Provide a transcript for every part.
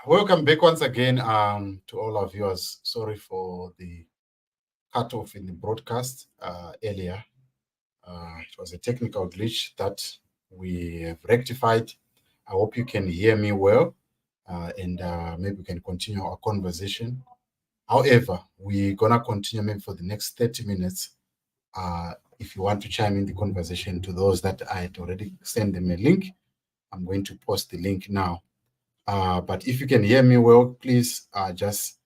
Welcome back once again to all our viewers. Sorry for the cutoff in the broadcast earlier. It was a technical glitch that we have rectified. I hope you can hear me well, and maybe we can continue our conversation. However, we're gonna continue maybe for the next 30 minutes. If you want to chime in the conversation to those that I had already sent them a link, I'm going to post the link now. But if you can hear me well, please just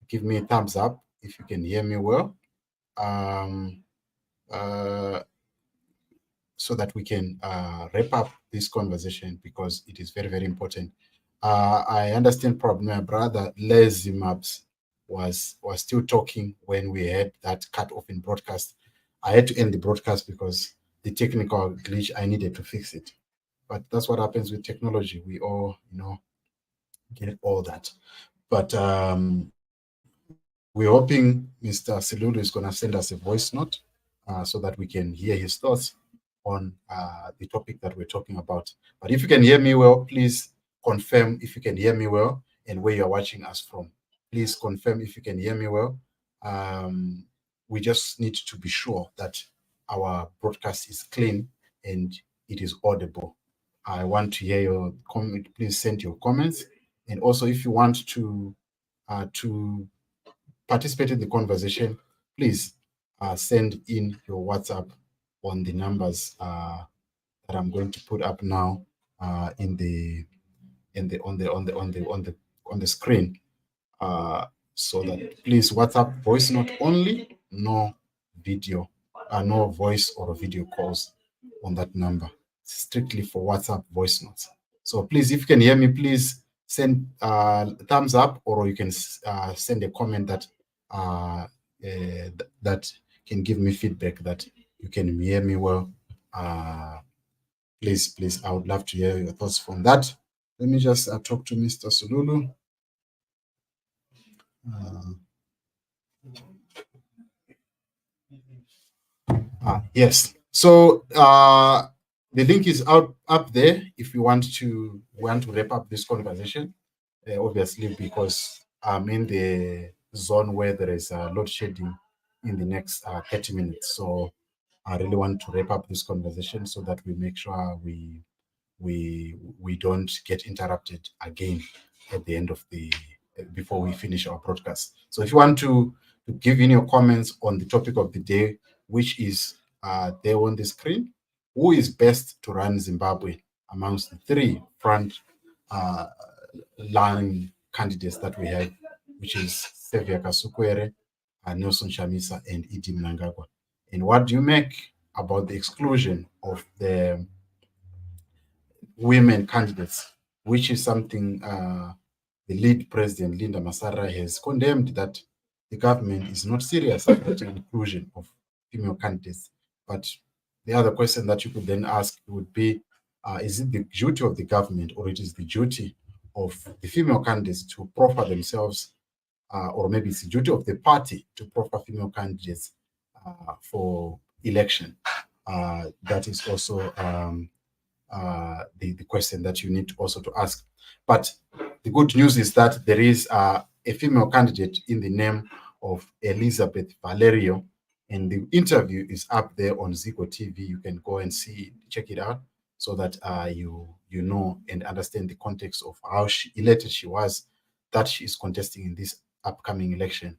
give me a thumbs up if you can hear me well, um, uh, so that we can wrap up this conversation because it is very, very important. I understand probably my brother Lazy Maps was still talking when we had that cut off in broadcast. I had to end the broadcast because the technical glitch, I needed to fix it. But that's what happens with technology. We all, get all that. But we're hoping Mr. Selulu is going to send us a voice note so that we can hear his thoughts on the topic that we're talking about. But if you can hear me well, please confirm if you can hear me well and where you're watching us from. Please confirm if you can hear me well. We just need to be sure that our broadcast is clean and it is audible. I want to hear your comment. Please send your comments. And also, if you want to participate in the conversation, please send in your WhatsApp on the numbers that I'm going to put up now on the screen. So that please WhatsApp voice note only, no video, no voice or video calls on that number. Strictly for WhatsApp voice notes. So please, if you can hear me, please send thumbs up, or you can send a comment that that can give me feedback that you can hear me well. Please, I would love to hear your thoughts from that. Let me just talk to Mr. Sululu. Yes. So the link is up there if you want to wrap up this conversation. Obviously, because I'm in the zone where there is load shedding in the next 30 minutes. So I really want to wrap up this conversation so that we make sure we don't get interrupted again at the end of the before we finish our broadcast. So if you want to give in your comments on the topic of the day, which is there on the screen, who is best to run Zimbabwe amongst the three front line candidates that we have, which is Sevia Kasukwere, Nelson Chamisa, and Idi Mnangagwa. And what do you make about the exclusion of the women candidates, which is something the lead president, Linda Masara, has condemned, that the government is not serious about the inclusion of female candidates. But the other question that you could then ask would be, is it the duty of the government, or it is the duty of the female candidates to proffer themselves, or maybe it's the duty of the party to proffer female candidates for election? That is also the question that you need also to ask. But the good news is that there is a female candidate in the name of Elizabeth Valerio, and the interview is up there on Zico TV. You can go and check it out, so that you know and understand the context of how elated she was that she is contesting in this upcoming election.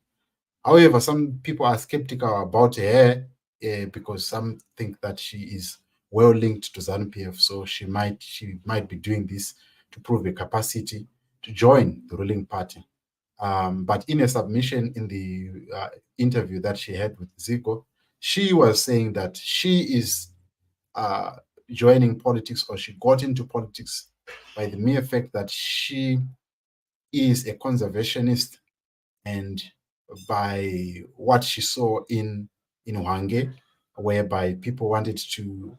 However, some people are skeptical about her because some think that she is well linked to ZANU-PF, so she might be doing this to prove a capacity to join the ruling party. But in a submission in the interview that she had with Zico, she was saying that she is joining politics, or she got into politics by the mere fact that she is a conservationist, and by what she saw in Hwange, whereby people wanted to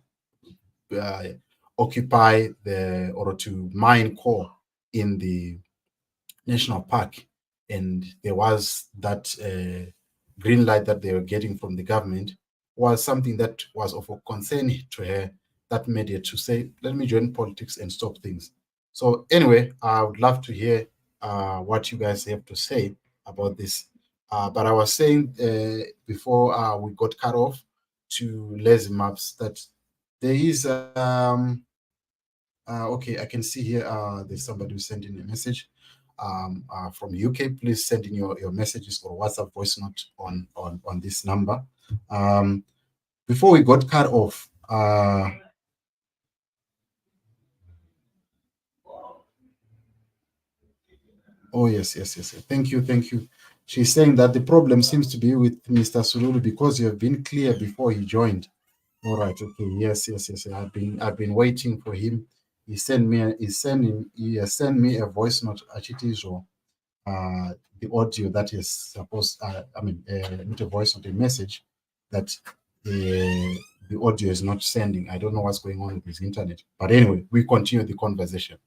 occupy or to mine coal in the national park, and there was that green light that they were getting from the government, was something that was of a concern to her, that made her to say, let me join politics and stop things. So anyway, I would love to hear what you guys have to say about this. But I was saying before we got cut off to lazy maps that there is okay, I can see here there's somebody who's sending a message from UK. Please send in your messages or WhatsApp voice note on this number. Before we got cut off, oh yes. Thank you. She's saying that the problem seems to be with Mr. Sululu because you have been clear before he joined. All right, okay, yes. I've been waiting for him. He has sent me a voice note, Achitizo, the audio that is supposed, not a voice note, a message that the audio is not sending. I don't know what's going on with his internet. But anyway, we continue the conversation.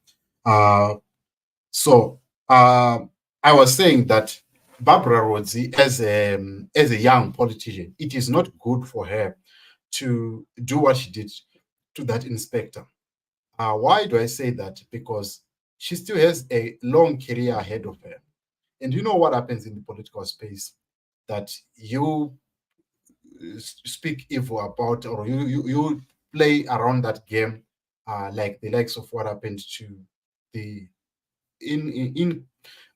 So I was saying that Barbara Rodzi, as a young politician, it is not good for her to do what she did to that inspector. Why do I say that? Because she still has a long career ahead of her. And you know what happens in the political space? That you speak evil about, or you play around that game, like the likes of what happened to the in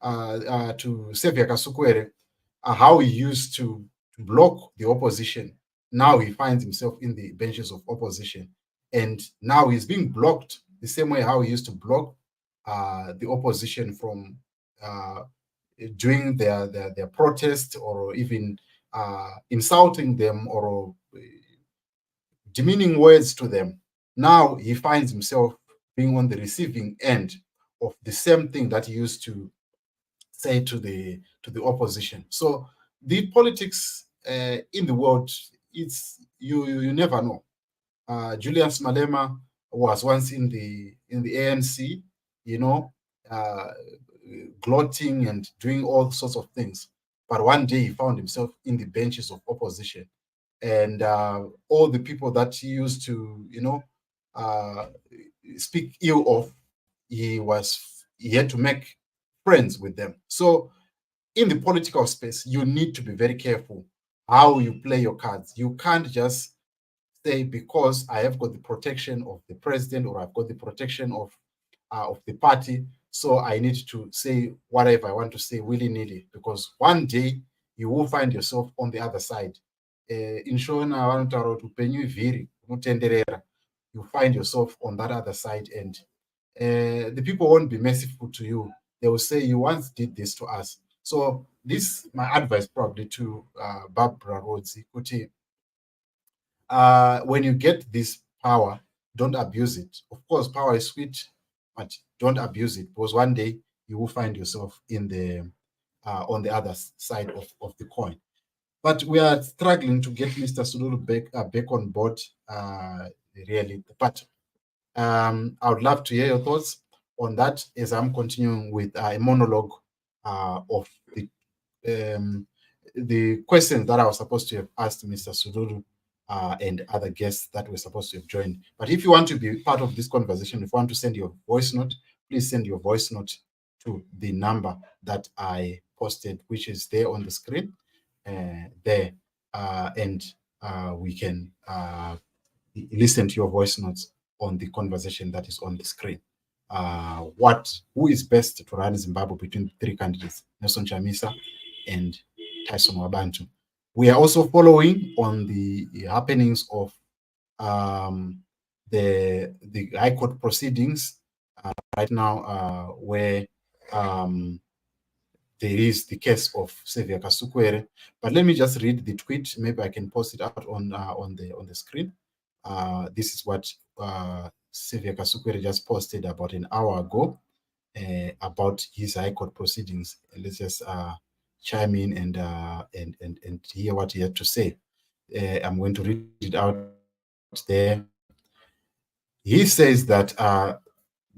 to Sevia Kasukwere, how he used to block the opposition. Now he finds himself in the benches of opposition, and now he's being blocked the same way how he used to block the opposition from doing their protest, or even insulting them, or demeaning words to them. Now he finds himself being on the receiving end of the same thing that he used to say to the opposition. So the politics in the world, it's you never know. Julius Malema was once in the ANC, you know, uh, gloating and doing all sorts of things. But one day he found himself in the benches of opposition, and all the people that he used to, uh, speak ill of, he had to make friends with them. So in the political space, you need to be very careful how you play your cards. You can't just say, because I have got the protection of the president, or I've got the protection of the party, so I need to say whatever I want to say willy-nilly, because one day you will find yourself on the other side. In Shona, vanotaura kuti upenyu ivhiri unotenderera. You find yourself on that other side, and the people won't be merciful to you. They will say, you once did this to us. So this, my advice probably to Barbara Rodzi, kuti, when you get this power, don't abuse it. Of course, power is sweet, but don't abuse it, because one day you will find yourself in the on the other side of the coin. But we are struggling to get Mr. Sululu back on board, really. But I would love to hear your thoughts on that as I'm continuing with a monologue of the questions that I was supposed to have asked Mr. Sululu and other guests that were supposed to have joined. But if you want to be part of this conversation, if you want to send your voice note, please send your voice note to the number that I posted, which is there on the screen, there, and we can listen to your voice notes on the conversation that is on the screen. Who is best to run Zimbabwe between three candidates, Nelson Chamisa and Tyson Wabantu? We are also following on the happenings of the High Court proceedings right now, where there is the case of Sevia Kasukwere. But let me just read the tweet. Maybe I can post it out on the screen. This is what Sevia Kasukwere just posted about an hour ago about his High Court proceedings. Let's just chime in and hear what he had to say. I'm going to read it out there. He says that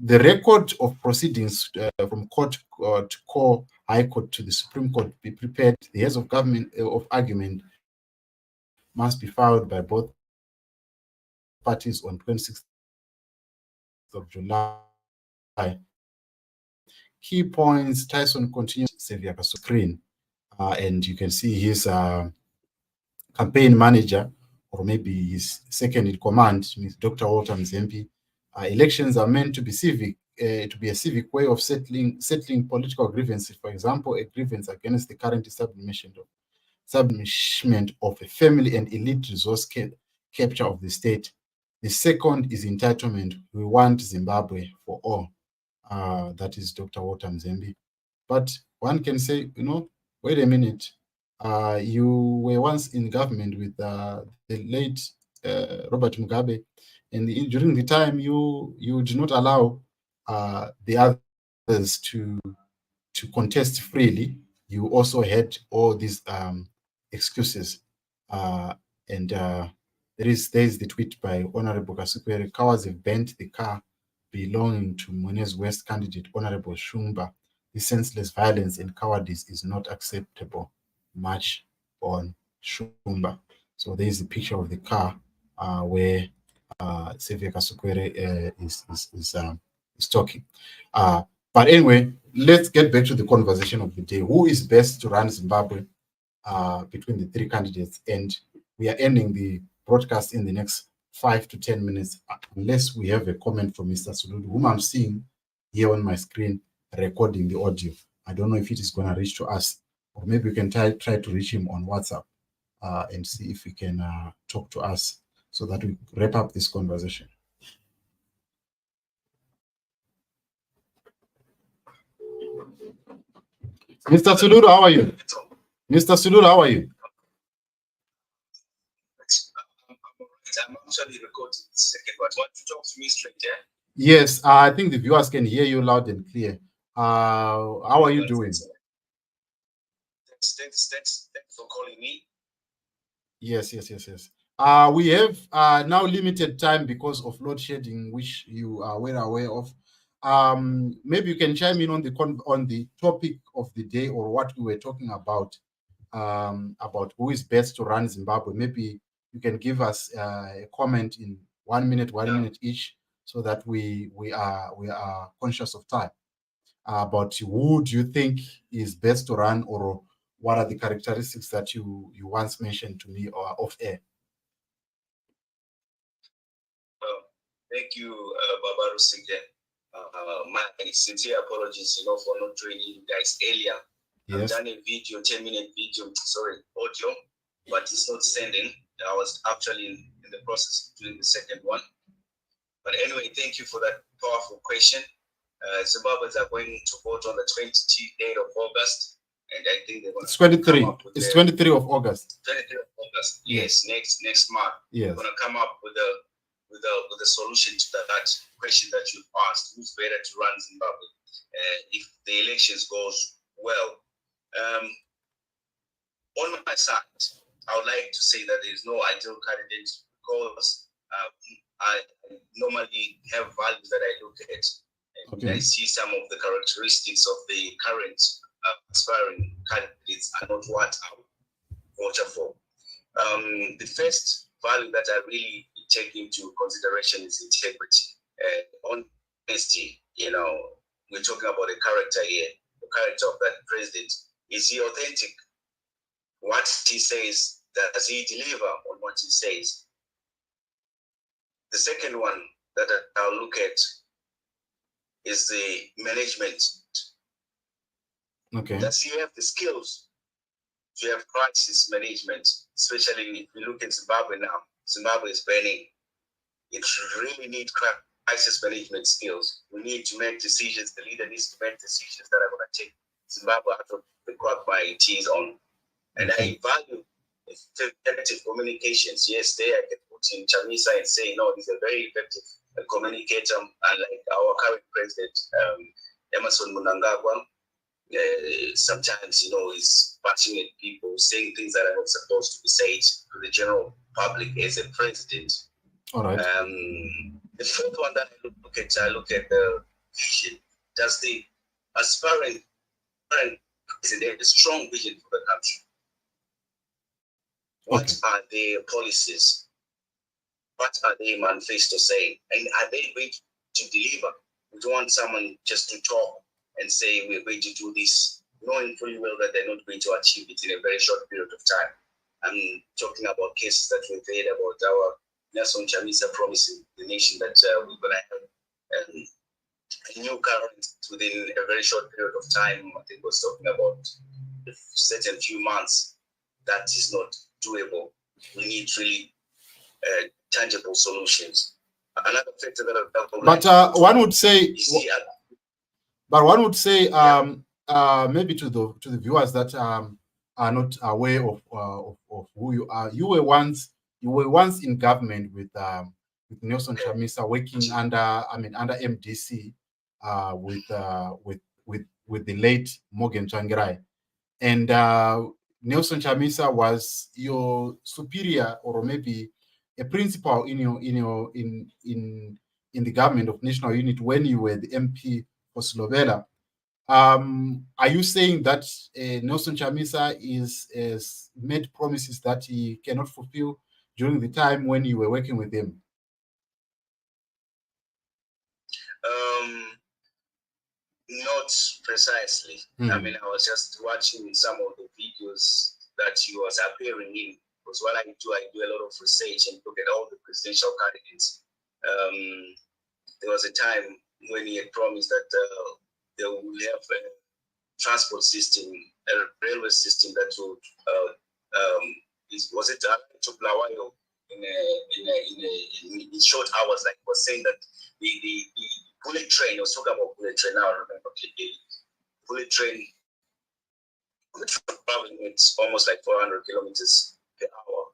the record of proceedings from court to core High Court to the Supreme Court be prepared. The heads of government of argument must be filed by both parties on 26th of July. key points. Tyson continues Xavier screen, and you can see his campaign manager, or maybe his second in command, Dr. Walter Mzembi. Elections are meant to be civic, to be a civic way of settling political grievances. For example, a grievance against the current establishment of a family and elite resource capture of the state. The second is entitlement. We want Zimbabwe for all. That is Dr. Walter Mzembi. But one can say, wait a minute. You were once in government with the late Robert Mugabe, and during the time you did not allow the others to contest freely. You also had all these excuses, and there is the tweet by Honorable Kasukwere. Cowards have bent the car belonging to Mwene's West candidate Honorable Shumba. This senseless violence and cowardice is not acceptable. March on Shumba. So there is a picture of the car where Xavier Kasukwere is talking. But anyway, let's get back to the conversation of the day. Who is best to run Zimbabwe between the three candidates? And we are ending the broadcast in the next 5 to 10 minutes, unless we have a comment from Mr. Suludu, whom I'm seeing here on my screen recording the audio. I don't know if it is going to reach to us, or maybe we can try to reach him on WhatsApp and see if we can talk to us so that we wrap up this conversation. Mr. Suludu, how are you? Mr. Suludu, how are you? I'm actually recording the second, but want to talk to me straight, yeah? Yes, I think the viewers can hear you loud and clear. How are you doing? Thanks for calling me. Yes. We have now limited time because of load shedding, which you are well aware of. Maybe you can chime in on the topic of the day, or what we were talking about who is best to run Zimbabwe. Maybe you can give us a comment in 1 minute, minute each, so that we are conscious of time. But who do you think is best to run, or what are the characteristics that you once mentioned to me or off air? Thank you, Babaru Singh. My sincere apologies, for not joining you guys earlier. Yes. I've done a video, 10-minute video, audio, but it's not sending. I was actually in the process of doing the second one. But anyway, thank you for that powerful question. Zimbabweans are going to vote on the 28th of August, and I think they're going to 23. It's 23 of August. 23 of August. Yes, next month. Yes. They're going to come up with a solution to that question that you've asked. Who's better to run Zimbabwe if the elections goes well? On my side, I would like to say that there is no ideal candidate, because I normally have values that I look at. And I see some of the characteristics of the current aspiring candidates are not what I would vote for. The first value that I really take into consideration is integrity, honesty. We're talking about a character here. The character of that president. Is he authentic? What he says, does he deliver on what he says? The second one that I'll look at is the management. Okay. Does he have the skills to have crisis management? Especially if we look at Zimbabwe now. Zimbabwe is burning. It really needs crisis management skills. We need to make decisions. The leader needs to make decisions that are going to take Zimbabwe out of the quagmire it is on. And I value effective communications. Yes, there I can put in Chamisa and say, no, he's a very effective communicator, like our current president, Emerson Mnangagwa. Sometimes, he's passionate people saying things that are not supposed to be said to the general public as a president. All right. The fourth one that I look at the vision. Does the aspiring president have a strong vision for the country? What are their policies? What are their manifesto saying? And are they going to deliver? We don't want someone just to talk and say we're going to do this, knowing fully well that they're not going to achieve it in a very short period of time. I'm talking about cases that we've heard about our Nelson Chamisa promising the nation that we're going to have a new current within a very short period of time. I think we're talking about a certain few months. That is not doable. We need really tangible solutions. Another factor that one would say, but one would say, maybe to the viewers that are not aware of who you are. You were once in government with Nelson Chamisa, working under MDC, with the late Morgan Tsvangirai, and Nelson Chamisa was your superior, or maybe a principal in the government of National Unity when you were the MP for Slovenia. Are you saying that Nelson Chamisa is made promises that he cannot fulfill during the time when you were working with him? Not precisely. I mean, I was just watching some of the videos that he was appearing in. Because what I do a lot of research and look at all the presidential candidates. There was a time when he had promised that they will have a transport system, a railway system that would was it to Blawayo in short hours. Like was saying that the bullet train, I was talking about bullet train now, I remember the bullet train traveling it's almost like 400 kilometers per hour.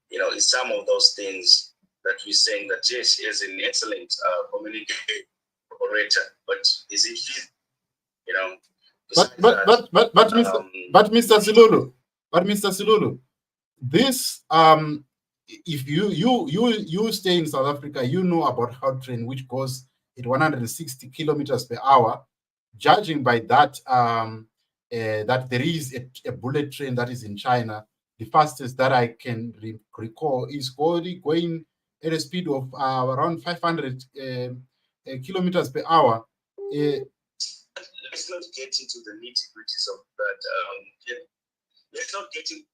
You know, it's some of those things that we're saying that yes, he is an excellent communicator operator, but is it fit? You know, Mr. Silulu, this if you stay in South Africa, you know about Gautrain, which goes at 160 kilometers per hour. Judging by that, that there is a bullet train that is in China, the fastest that I can recall is going at a speed of around 500 kilometers per hour. Let's not get into the nitty-gritties of that. Let's not get into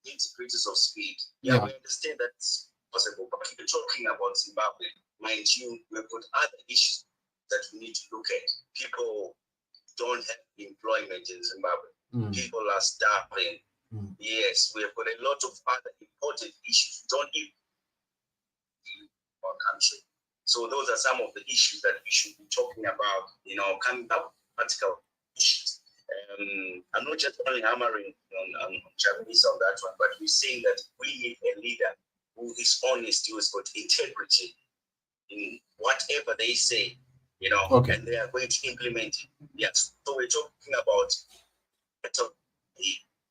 nitty-gritties of speed. We understand that's possible, but we're talking about Zimbabwe. Mind you, we've got other issues that we need to look at. People don't have employment in Zimbabwe. People are starving. Yes, we've got a lot of other important issues. Don't even our country. So those are some of the issues that we should be talking about, you know, coming up with practical issues. I'm not just only hammering on Japanese on that one, but we're saying that we need a leader who is honest, who has got integrity in whatever they say, you know, and they are going to implement it. Yes. So we're talking about,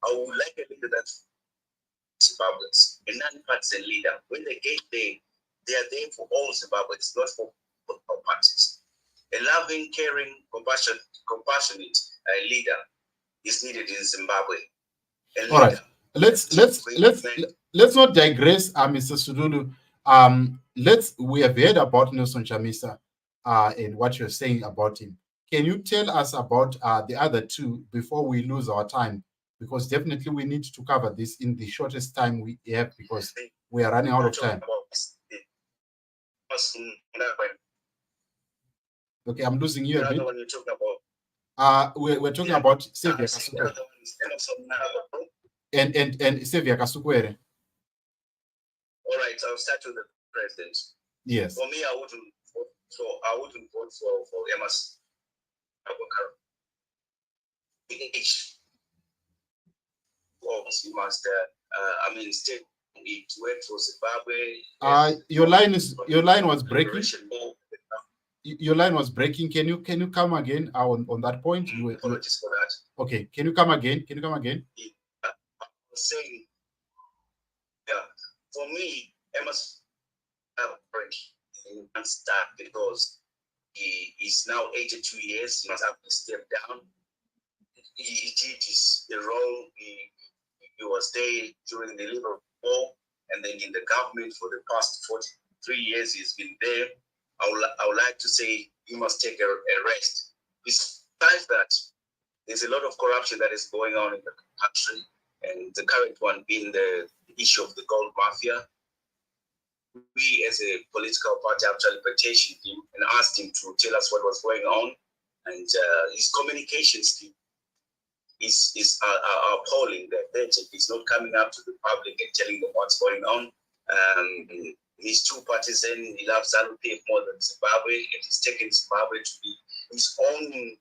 I would like a leader that's Zimbabweans, a non-partisan leader. When they get there, they are there for all Zimbabweans, not for political parties. A loving, caring, compassionate leader is needed in Zimbabwe. All right, let's not digress, Mr. Silulu. We have heard about Nelson Chamisa and what you're saying about him. Can you tell us about the other two before we lose our time? Because definitely we need to cover this in the shortest time we have, because we are running out of time. Okay, I'm losing you a bit. One you're talking about. We're talking about Xavier Kasukwere. And Xavier Kasukwere. All right, I'll start with the president. Yes. For me, I wouldn't vote for Emerson. You must stay to work for Zimbabwe. Your line was breaking. Your line was breaking. Can you come again on that point? Apologies for that. Okay, can you come again? I was saying, for me, Emerson have a break and start because he is now 82 years. He must have to step down. He did the role. He was there during the Liberal War, and then in the government for the past 43 years. He's been there. I would like to say he must take a rest. besides that, there's a lot of corruption that is going on in the country, and the current one being the issue of the gold mafia. We, as a political party, actually petitioned him and asked him to tell us what was going on, and his communication skill is appalling. That he's not coming up to the public and telling them what's going on. He's too partisan. He loves ZANU-PF more than Zimbabwe, and he's taken Zimbabwe to be his own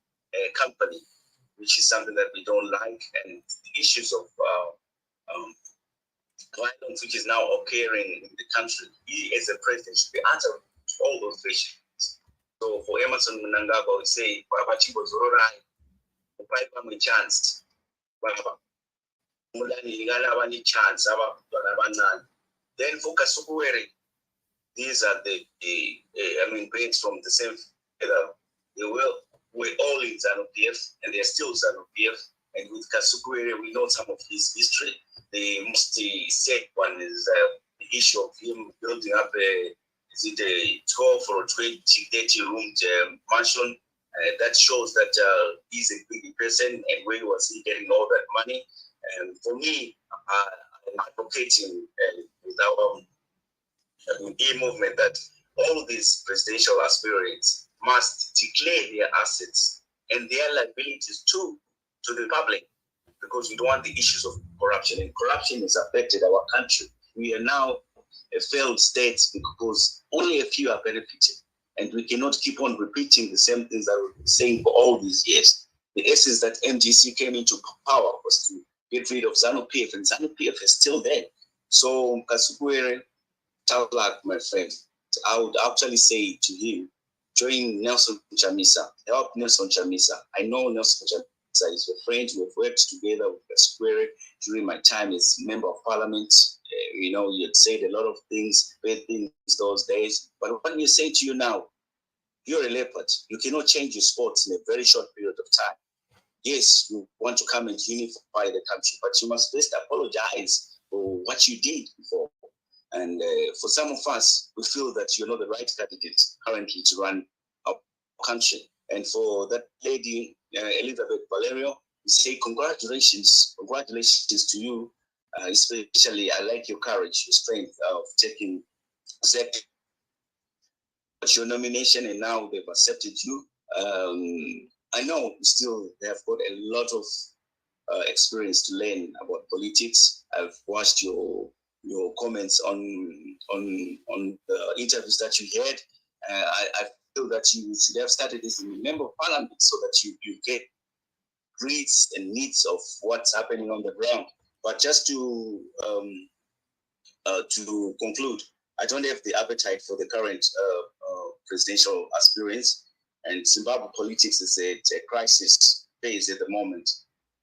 company, which is something that we don't like. And the issues of violence which is now occurring in the country, he as a president should be answering to all those issues. So for Emerson Mnangagwa, we say, Babachimbo Zororai, Upai a chance, Baba. Chance, then for Kasukuere, these are the brains from the same feather. They were all in ZANU-PF, and they're still ZANU-PF. And with Kasukuere, we know some of his history. The most sad one is the issue of him building up a 12 or 20, 30-room mansion. That shows that he's a big person, and where was he getting all that money? And for me, I'm advocating with our e-movement that all these presidential aspirants must declare their assets and their liabilities too to the public, because we don't want the issues of corruption, and corruption has affected our country. We are now a failed state because only a few are benefiting, and we cannot keep on repeating the same things that we've been saying for all these years. The essence that MDC came into power was to get rid of ZANU-PF, and ZANU-PF is still there. So Kasukuere, Taulak, my friend, I would actually say to him, join Nelson Chamisa, help Nelson Chamisa. I know Nelson Chamisa is your friend. We've worked together with Kasukuere during my time as member of parliament. You had said a lot of things, bad things those days. But when you say to you now, you're a leopard, you cannot change your sports in a very short period of time. Yes, you want to come and unify the country, but you must first apologize for what you did before. And for some of us, we feel that you're not the right candidate currently to run our country. And for that lady, Elizabeth Valerio, we say congratulations to you. Especially, I like your courage, your strength of taking your nomination, and now they've accepted you. I know still they have got a lot of experience to learn about politics. I've watched your comments on the interviews that you had. I feel that you should have started this in a member of parliament so that you get reads and needs of what's happening on the ground. But just to conclude, I don't have the appetite for the current presidential aspirants, and Zimbabwe politics is at a crisis phase at the moment.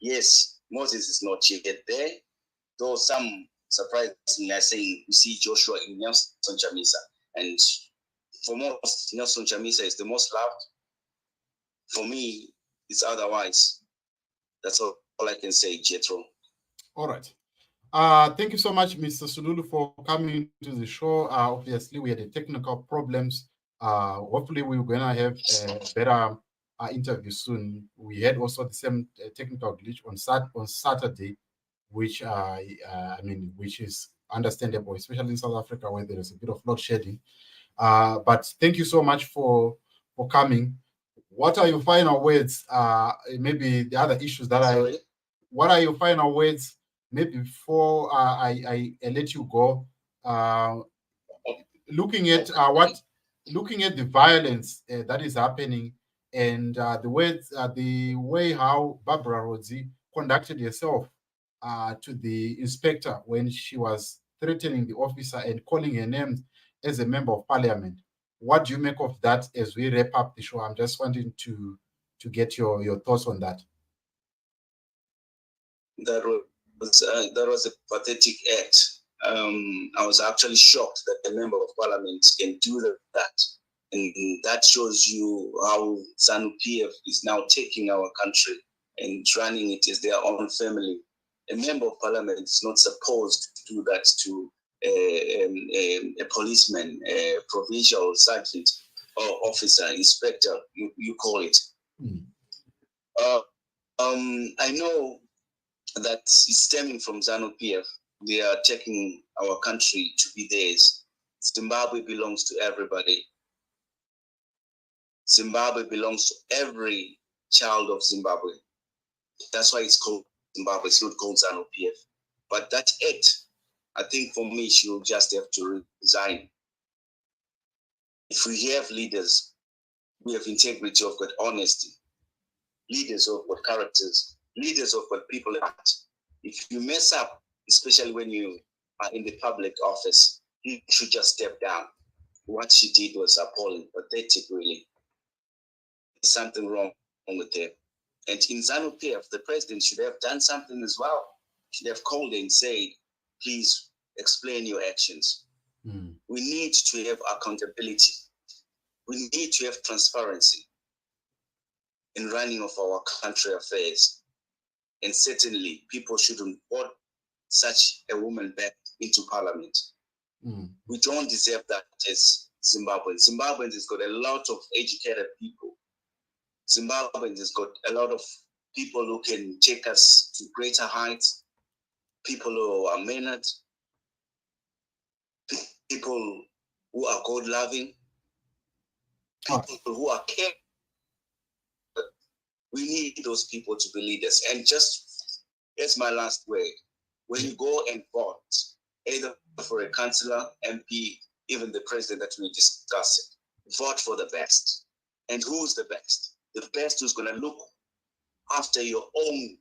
Yes, Moses is not yet there, though some surprisingly are saying we see Joshua in Nelson Chamisa, and for most, Nelson Chamisa is the most loved. For me, it's otherwise. That's all I can say, Jethro. All right. Thank you so much, Mr. Sululu, for coming to the show. Obviously, we had a technical problems. Hopefully, we're going to have a better interview soon. We had also the same technical glitch on Saturday, which which is understandable, especially in South Africa where there is a bit of load shedding. But thank you so much for coming. What are your final words? Maybe the other issues that what are your final words? Maybe before I let you go, looking at the violence that is happening, and the way how Barbara Rodzi conducted herself to the inspector when she was threatening the officer and calling her name as a member of parliament. What do you make of that as we wrap up the show? I'm just wanting to get your thoughts on that. That was a pathetic act. I was actually shocked that a member of parliament can do that. And that shows you how ZANU-PF is now taking our country and running it as their own family. A member of parliament is not supposed to do that to a policeman, a provincial sergeant or officer, inspector, you call it. I know that it's stemming from ZANU-PF. They are taking our country to be theirs. Zimbabwe belongs to everybody. Zimbabwe belongs to every child of Zimbabwe. That's why it's called Zimbabwe. It's not called ZANU-PF. But that act, I think for me, she will just have to resign. If we have leaders, we have integrity, of got honesty, leaders who have got characters, leaders who have got people at. If you mess up, especially when you are in the public office, you should just step down. What she did was appalling, pathetic, really. There's something wrong with her. And in ZANU-PF, the president should have done something as well. Should have called and said, please explain your actions. We need to have accountability. We need to have transparency in running of our country affairs. And certainly, people shouldn't vote such a woman back into parliament. We don't deserve that as Zimbabweans. Zimbabweans has got a lot of educated people. Zimbabweans has got a lot of people who can take us to greater heights, people who are mannered, people who are God-loving, people who are caring. We need those people to be leaders. And just as my last word, when you go and vote, either for a councillor, MP, even the president that we discussed, vote for the best. And who's the best? The best who's going to look after your own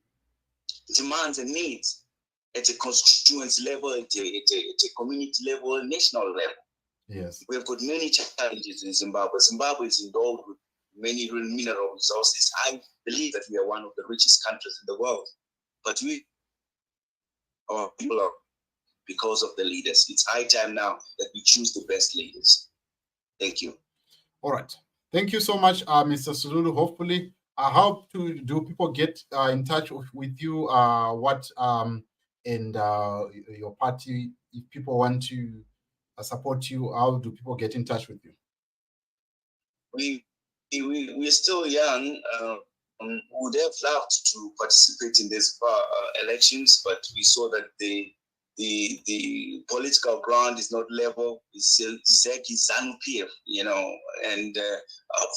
demands and needs at a constituency level, at a community level, national level. Yes. We've got many challenges in Zimbabwe. Zimbabwe is endowed with many mineral resources. I believe that we are one of the richest countries in the world. But our people are because of the leaders. It's high time now that we choose the best leaders. Thank you. All right. Thank you so much, Mr. Sululu. Hopefully, how do people get in touch with you? What and your party, if people want to support you, how do people get in touch with you? We're still young. Would have loved to participate in these elections, but we saw that the political ground is not level. It's exactly ZANU-PF, and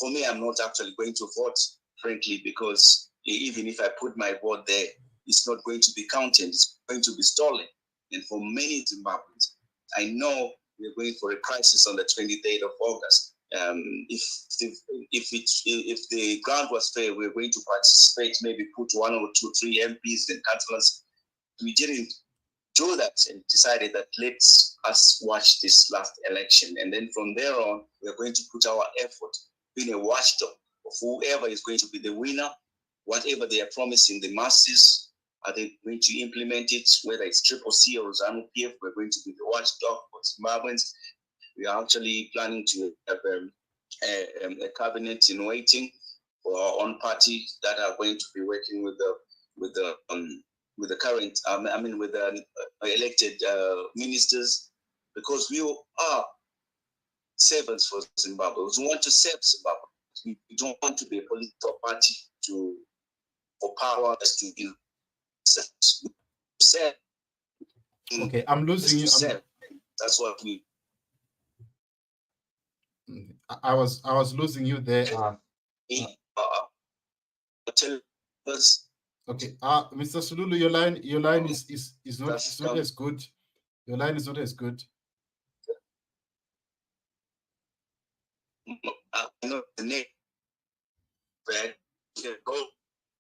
for me, I'm not actually going to vote, frankly, because even if I put my vote there, it's not going to be counted. It's going to be stolen. And for many Zimbabweans, I know we're going for a crisis on the 23rd of August. If the ground was fair, we're going to participate, maybe put 1 or 2, 3 MPs and councillors. We didn't do that and decided that let's us watch this last election. And then from there on, we're going to put our effort being a watchdog of whoever is going to be the winner, whatever they are promising the masses, are they going to implement it, whether it's Triple C or ZANU-PF, we're going to be the watchdog for Zimbabweans. We are actually planning to have a cabinet in waiting for our own parties that are going to be working with the current, with the elected ministers, because we are servants for Zimbabwe. We want to serve Zimbabwe. We don't want to be a political party for power as to serve. Okay, I'm losing you. That's what we. I was losing you there. Okay, Mr. Sululu, your line is not as good. Your line is not as good.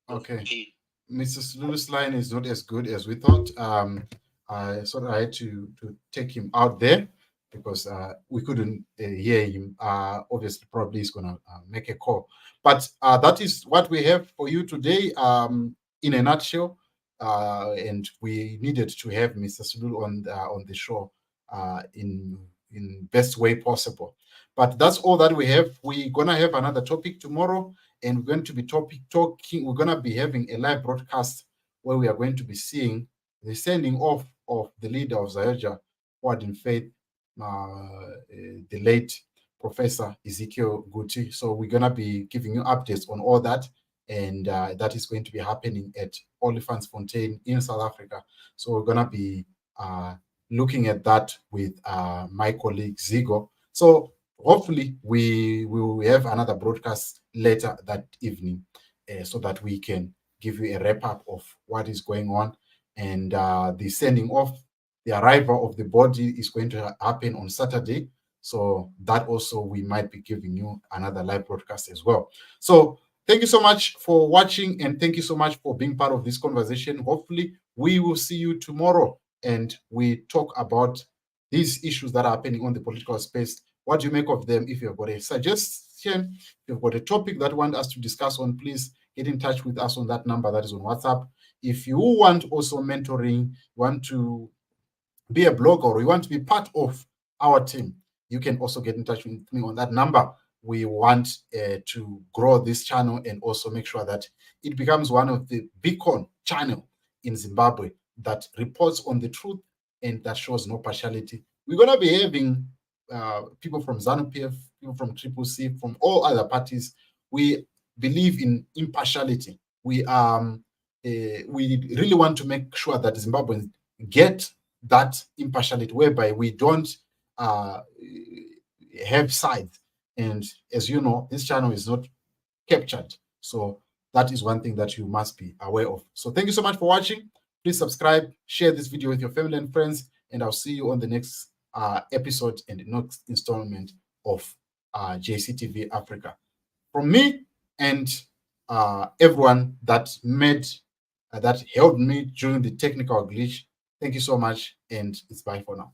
Okay, Mr. Sululu's line is not as good as we thought. I had to take him out there because we couldn't hear him. Obviously, probably he's gonna make a call. But that is what we have for you today. In a nutshell, and we needed to have Mr. Sululu on the show in best way possible. But that's all that we have. We're gonna have another topic tomorrow, and we're going to be talking. We're gonna be having a live broadcast where we are going to be seeing the sending off of the leader of Zayoja, Word in Faith, the late Professor Ezekiel Guti. So we're gonna be giving you updates on all that. and that is going to be happening at Olifantsfontein in South Africa. So we're going to be looking at that with my colleague Zigo. So hopefully we will have another broadcast later that evening so that we can give you a wrap up of what is going on. And the sending off, the arrival of the body is going to happen on Saturday. So that also we might be giving you another live broadcast as well. So thank you so much for watching, and thank you so much for being part of this conversation. Hopefully we will see you tomorrow and we talk about these issues that are happening on the political space. What do you make of them? If you've got a suggestion, if you've got a topic that you want us to discuss on, please get in touch with us on that number that is on WhatsApp. If you want also mentoring, want to be a blogger, or you want to be part of our team, you can also get in touch with me on that number. We want to grow this channel and also make sure that it becomes one of the beacon channel in Zimbabwe that reports on the truth and that shows no partiality. We're going to be having people from ZANU-PF, people from Triple C, from all other parties. We believe in impartiality. We really want to make sure that Zimbabweans get that impartiality, whereby we don't have sides. And as you know, this channel is not captured. So that is one thing that you must be aware of. So thank you so much for watching. Please subscribe, share this video with your family and friends, and I'll see you on the next episode and the next installment of JCTV Africa. From me and everyone that that helped me during the technical glitch, thank you so much, and it's bye for now.